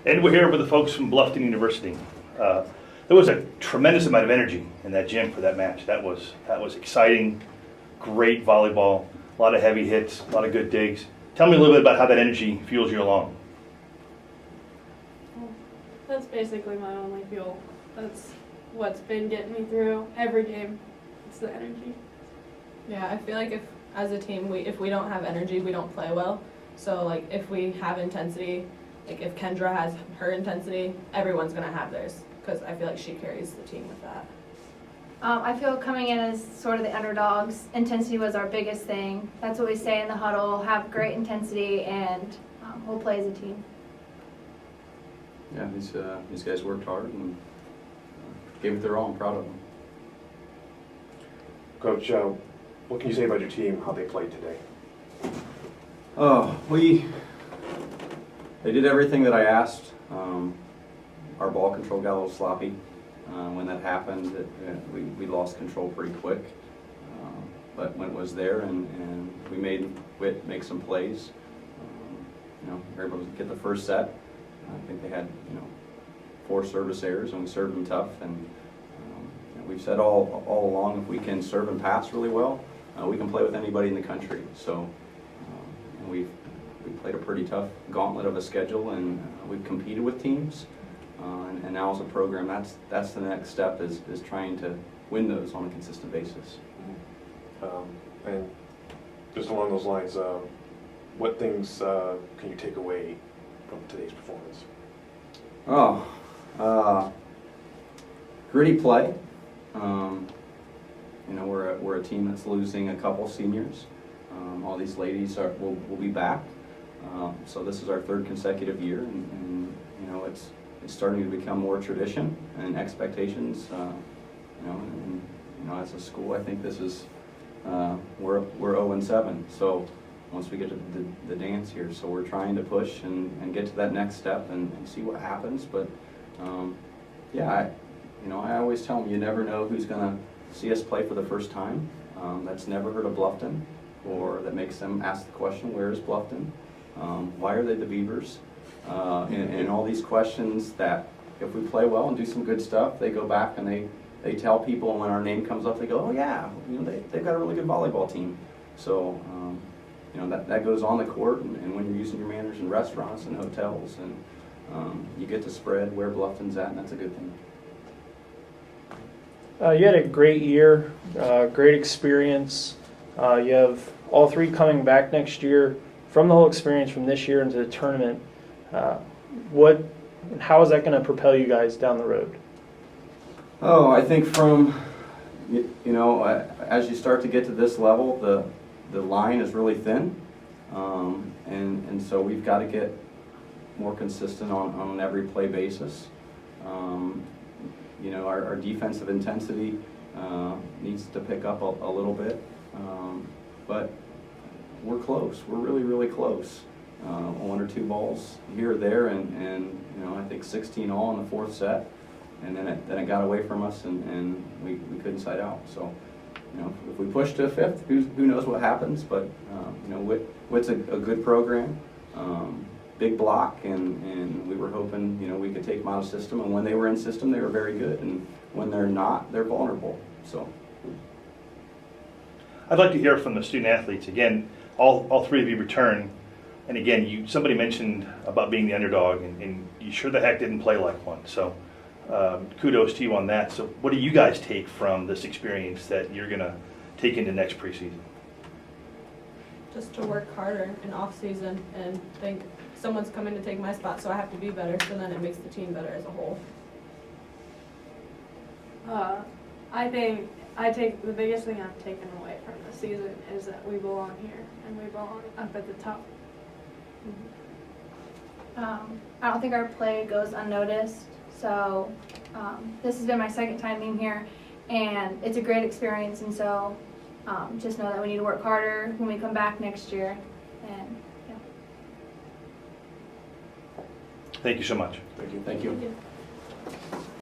And we're here with the folks from Bluffton University. There was a tremendous amount of energy in that gym for that match. That was exciting, great volleyball, a lot of heavy hits, a lot of good digs. Tell me a little bit about how that energy fuels you along. That's basically my only fuel. That's what's been getting me through every game. It's the energy. Yeah, I feel like if as a team, if we don't have energy, we don't play well. So like if we have intensity, like if Kendra has her intensity, everyone's gonna have theirs, because I feel like she carries the team with that. I feel coming in as sort of the underdogs, intensity was our biggest thing. That's what we say in the huddle, have great intensity, and we'll play as a team. Yeah, these guys worked hard and gave it their all. I'm proud of them. Coach, what can you say about your team, how they played today? Oh, they did everything that I asked. Our ball control got a little sloppy. When that happened, we lost control pretty quick. But when it was there and we made Witt make some plays, we were able to get the first set. I think they had 4 service errors, and we served them tough. And we've said all along, if we can serve and pass really well, we can play with anybody in the country. So we played a pretty tough gauntlet of a schedule, and we've competed with teams. And now as a program, that's the next step, is trying to win those on a consistent basis. And just along those lines, what things can you take away from today's performance? Gritty play. We're a team that's losing a couple seniors. All these ladies will be back. So this is our 3rd consecutive year, and it's starting to become more tradition and expectations. As a school, I think this is we're 0-7. So once we get to the dance here, so we're trying to push and get to that next step and see what happens. But I always tell them, you never know who's going to see us play for the first time. That's never heard of Bluffton, or that makes them ask the question, where is Bluffton? Why are they the Beavers? And all these questions that if we play well and do some good stuff, they go back and they tell people, and when our name comes up, they go, oh yeah, they've got a really good volleyball team. So that goes on the court, and when you're using your manners in restaurants and hotels, and you get to spread where Bluffton's at, and that's a good thing. You had a great year, great experience. You have all 3 coming back next year. From the whole experience from this year into the tournament, how is that going to propel you guys down the road? Oh, I think from, as you start to get to this level, the line is really thin, and so we've got to get more consistent on an every play basis. Our defensive intensity needs to pick up a little bit, but we're close. We're really, really close. 1 or 2 balls here or there, and I think 16 all in the 4th set, and then it got away from us, and we couldn't side out. So if we push to a 5th, who knows what happens? But Witt's a good program, big block, and we were hoping we could take them out of system. And when they were in system, they were very good, and when they're not, they're vulnerable. So I'd like to hear from the student athletes. Again, all 3 of you return. And again, somebody mentioned about being the underdog, and you sure the heck didn't play like one. So kudos to you on that. So what do you guys take from this experience that you're going to take into next preseason? Just to work harder in off season and think someone's coming to take my spot, so I have to be better. So then it makes the team better as a whole. I take the biggest thing I've taken away from the season is that we belong here and we belong up at the top. I don't think our play goes unnoticed, so this has been my 2nd time being here, and it's a great experience, and so just know that we need to work harder when we come back next year. And Thank you so much. Thank you. thank you. Thank you.